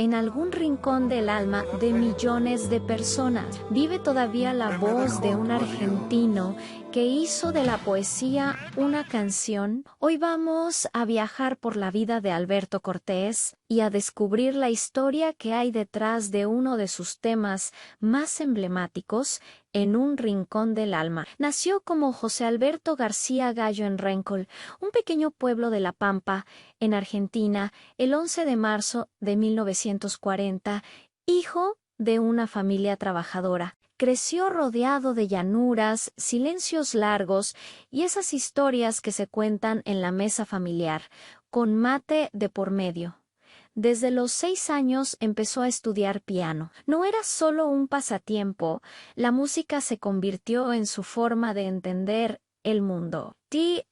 en algún rincón del alma de millones de personas. Vive todavía la voz de un argentino que hizo de la poesía una canción. Hoy vamos a viajar por la vida de Alberto Cortés y a descubrir la historia que hay detrás de uno de sus temas más emblemáticos, En un rincón del alma. Nació como José Alberto García Gallo en Réncol, un pequeño pueblo de La Pampa, en Argentina, el 11 de marzo de 1940, hijo de una familia trabajadora. Creció rodeado de llanuras, silencios largos y esas historias que se cuentan en la mesa familiar, con mate de por medio. Desde los 6 años empezó a estudiar piano. No era solo un pasatiempo, la música se convirtió en su forma de entender el mundo.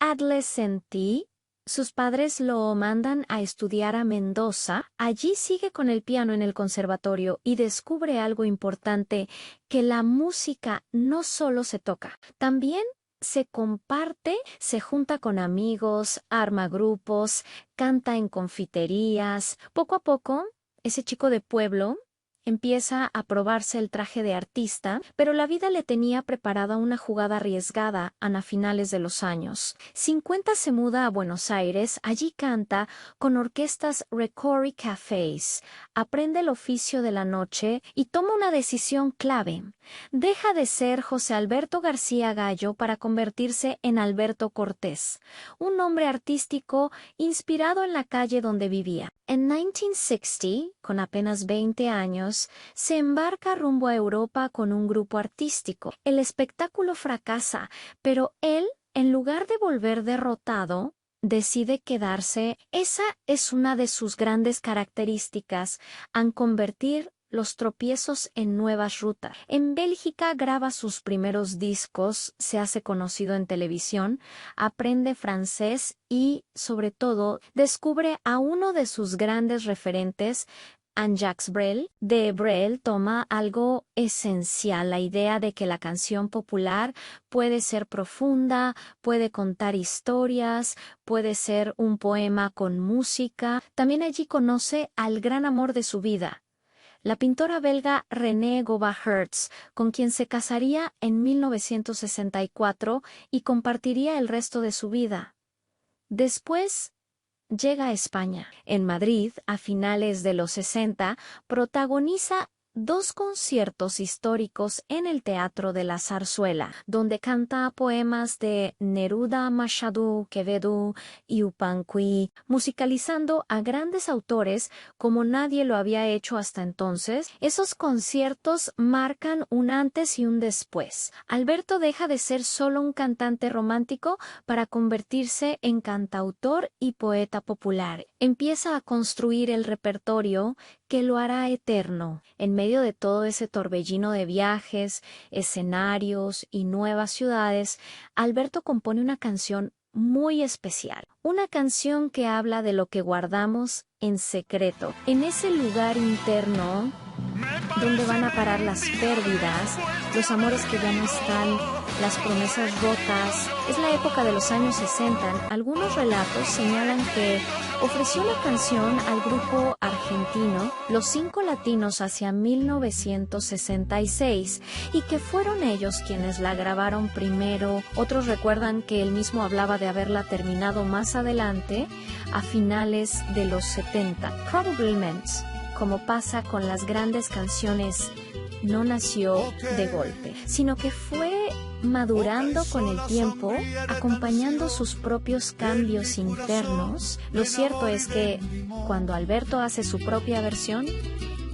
Adolescente, sus padres lo mandan a estudiar a Mendoza. Allí sigue con el piano en el conservatorio y descubre algo importante, que la música no solo se toca, también se comparte, se junta con amigos, arma grupos, canta en confiterías. Poco a poco, ese chico de pueblo empieza a probarse el traje de artista, pero la vida le tenía preparada una jugada arriesgada a finales de los años 50. Se muda a Buenos Aires, allí canta con orquestas Recorri Cafés, aprende el oficio de la noche y toma una decisión clave. Deja de ser José Alberto García Gallo para convertirse en Alberto Cortés, un hombre artístico inspirado en la calle donde vivía. En 1960, con apenas 20 años, se embarca rumbo a Europa con un grupo artístico. El espectáculo fracasa, pero él, en lugar de volver derrotado, decide quedarse. Esa es una de sus grandes características, en convertir los tropiezos en nuevas rutas. En Bélgica graba sus primeros discos, se hace conocido en televisión, aprende francés y, sobre todo, descubre a uno de sus grandes referentes, Jacques Brel. De Brel toma algo esencial, la idea de que la canción popular puede ser profunda, puede contar historias, puede ser un poema con música. También allí conoce al gran amor de su vida, la pintora belga Renée Goba-Hertz, con quien se casaría en 1964 y compartiría el resto de su vida. Después llega a España. En Madrid, a finales de los 60, protagoniza 2 conciertos históricos en el Teatro de la Zarzuela, donde canta poemas de Neruda, Machado, Quevedo y Yupanqui, musicalizando a grandes autores como nadie lo había hecho hasta entonces. Esos conciertos marcan un antes y un después. Alberto deja de ser solo un cantante romántico para convertirse en cantautor y poeta popular. Empieza a construir el repertorio que lo hará eterno. En medio de todo ese torbellino de viajes, escenarios y nuevas ciudades, Alberto compone una canción muy especial. Una canción que habla de lo que guardamos en secreto, en ese lugar interno donde van a parar las pérdidas, los amores que ya no están, las promesas rotas. Es la época de los años 60. Algunos relatos señalan que ofreció la canción al grupo argentino Los Cinco Latinos hacia 1966 y que fueron ellos quienes la grabaron primero. Otros recuerdan que él mismo hablaba de haberla terminado más adelante, a finales de los 70. Probablemente, como pasa con las grandes canciones, no nació de golpe, sino que fue madurando con el tiempo, acompañando sus propios cambios internos. Lo cierto es que cuando Alberto hace su propia versión,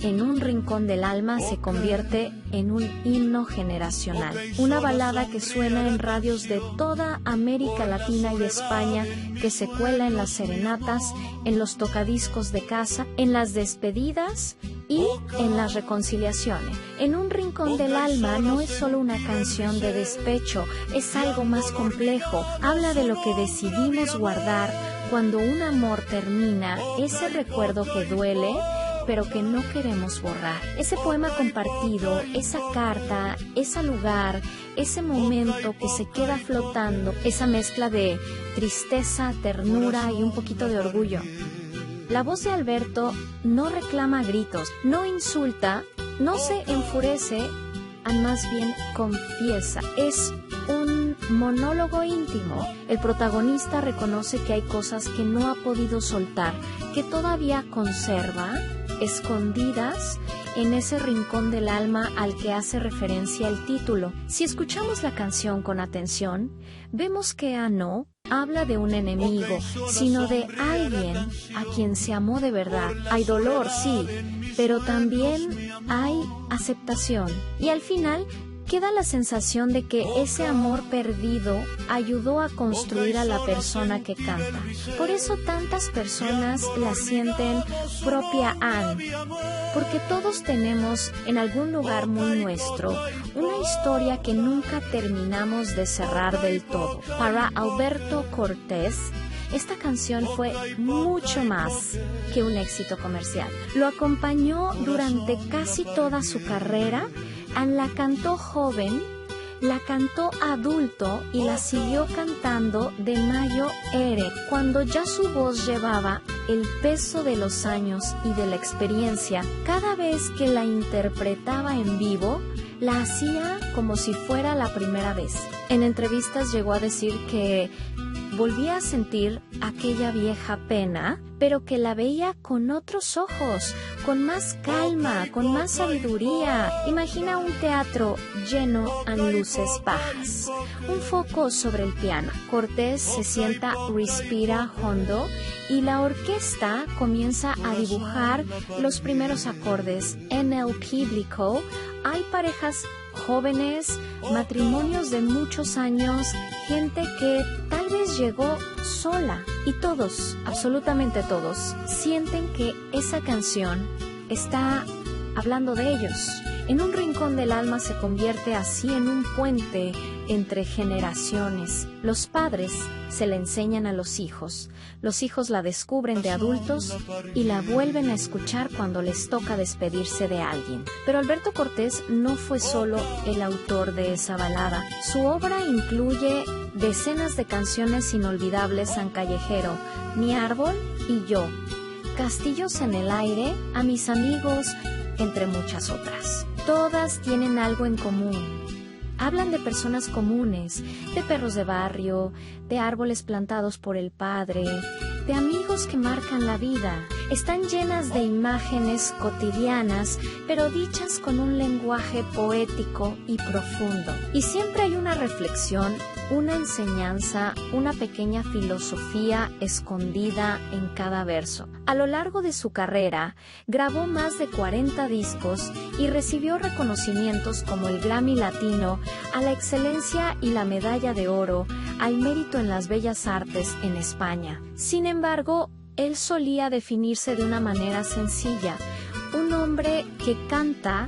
En un rincón del alma se convierte en un himno generacional, una balada que suena en radios de toda América Latina y España, que se cuela en las serenatas, en los tocadiscos de casa, en las despedidas y en las reconciliaciones. En un rincón del alma no es solo una canción de despecho, es algo más complejo. Habla de lo que decidimos guardar cuando un amor termina, ese recuerdo que duele, pero que no queremos borrar. Ese poema compartido, esa carta, ese lugar, ese momento que se queda flotando, esa mezcla de tristeza, ternura y un poquito de orgullo. La voz de Alberto no reclama a gritos, no insulta, no se enfurece, más bien confiesa. Es un monólogo íntimo. El protagonista reconoce que hay cosas que no ha podido soltar, que todavía conserva escondidas en ese rincón del alma al que hace referencia el título. Si escuchamos la canción con atención, vemos que no habla de un enemigo, sino de alguien a quien se amó de verdad. Hay dolor, sí, pero también hay aceptación. Y al final queda la sensación de que ese amor perdido ayudó a construir a la persona que canta. Por eso tantas personas la sienten propia Anne, porque todos tenemos en algún lugar muy nuestro una historia que nunca terminamos de cerrar del todo. Para Alberto Cortés, esta canción fue mucho más que un éxito comercial. Lo acompañó durante casi toda su carrera. La cantó joven, la cantó adulto y la siguió cantando de Mayo Ere, cuando ya su voz llevaba el peso de los años y de la experiencia. Cada vez que la interpretaba en vivo, la hacía como si fuera la primera vez. En entrevistas llegó a decir que volvía a sentir aquella vieja pena, pero que la veía con otros ojos, con más calma, con más sabiduría. Imagina un teatro lleno a luces bajas, un foco sobre el piano. Cortés se sienta, respira hondo y la orquesta comienza a dibujar los primeros acordes. En el público hay parejas jóvenes, matrimonios de muchos años, gente que tal vez llegó sola y todos, absolutamente todos, sienten que esa canción está hablando de ellos. En un rincón del alma se convierte así en un puente entre generaciones. Los padres se la enseñan a los hijos la descubren de adultos y la vuelven a escuchar cuando les toca despedirse de alguien. Pero Alberto Cortés no fue solo el autor de esa balada. Su obra incluye decenas de canciones inolvidables: San Callejero, Mi Árbol y Yo, Castillos en el Aire, A Mis Amigos, entre muchas otras. Todas tienen algo en común. Hablan de personas comunes, de perros de barrio, de árboles plantados por el padre, de amigos que marcan la vida. Están llenas de imágenes cotidianas, pero dichas con un lenguaje poético y profundo. Y siempre hay una reflexión, una enseñanza, una pequeña filosofía escondida en cada verso. A lo largo de su carrera, grabó más de 40 discos y recibió reconocimientos como el Grammy Latino a la excelencia y la Medalla de Oro al mérito en las bellas artes en España. Sin embargo, él solía definirse de una manera sencilla: un hombre que canta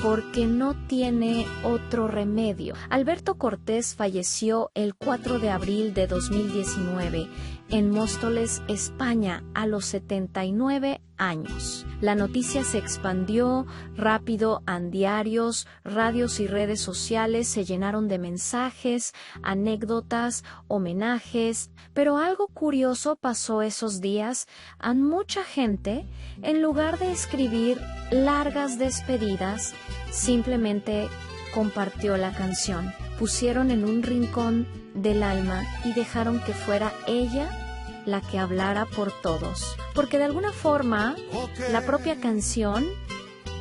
porque no tiene otro remedio. Alberto Cortés falleció el 4 de abril de 2019 en Móstoles, España, a los 79 años. La noticia se expandió rápido en diarios, radios y redes sociales. Se llenaron de mensajes, anécdotas, homenajes, pero algo curioso pasó esos días. A mucha gente, en lugar de escribir largas despedidas, simplemente compartió la canción. Pusieron en un rincón del alma y dejaron que fuera ella la que hablara por todos. Porque de alguna forma, la propia canción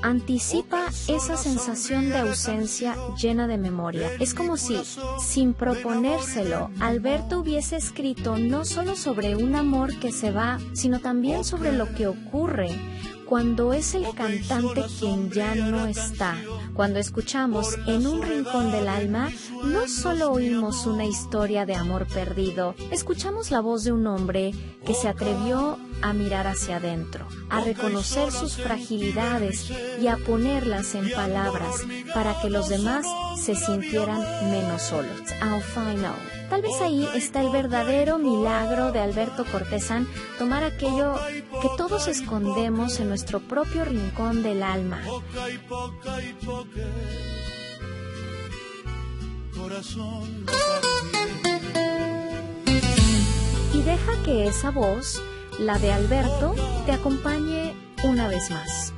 anticipa esa sensación de ausencia llena de memoria. Es como si, sin proponérselo, Alberto hubiese escrito no solo sobre un amor que se va, sino también sobre lo que ocurre cuando es el cantante quien ya no está. Cuando escuchamos En un rincón del alma, no solo oímos una historia de amor perdido, escuchamos la voz de un hombre que se atrevió a mirar hacia adentro, a reconocer sus fragilidades y a ponerlas en palabras para que los demás se sintieran menos solos. Al final, tal vez ahí está el verdadero milagro de Alberto Cortés, tomar aquello que todos escondemos en nuestro propio rincón del alma. Y deja que esa voz la de Alberto, te acompañe una vez más.